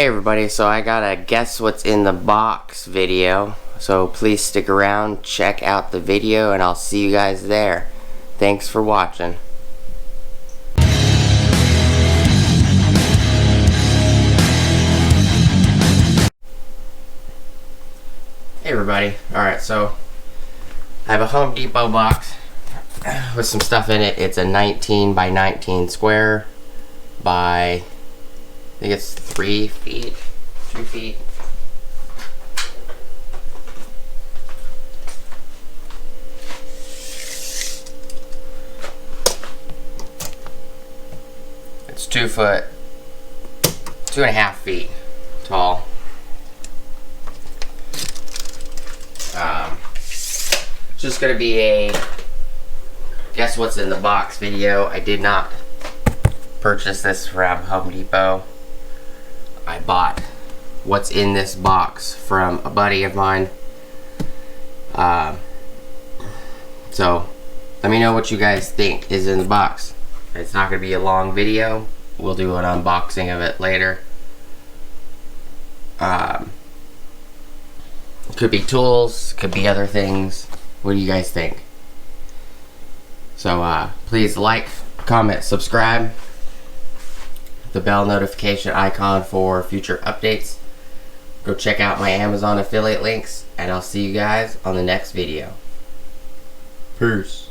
Hey everybody, so I got a guess what's in the box video, so please stick around, check out the video, and I'll see you guys there. Thanks for watching. Hey everybody, alright, so I have a Home Depot box with some stuff in it. It's a 19 by 19 square by, I think it's 3 feet, 2 feet. It's 2 foot, 2.5 feet tall. It's just gonna be a guess what's in the box video. I did not purchase this from Home Depot. I bought what's in this box from a buddy of mine. So let me know what you guys think is in the box. It's not going to be a long video. We'll do an unboxing of it later. Could be tools, could be other things. What do you guys think? So please like, comment, subscribe. The bell notification icon for future updates. Go check out my Amazon affiliate links, and I'll see you guys on the next video. Peace.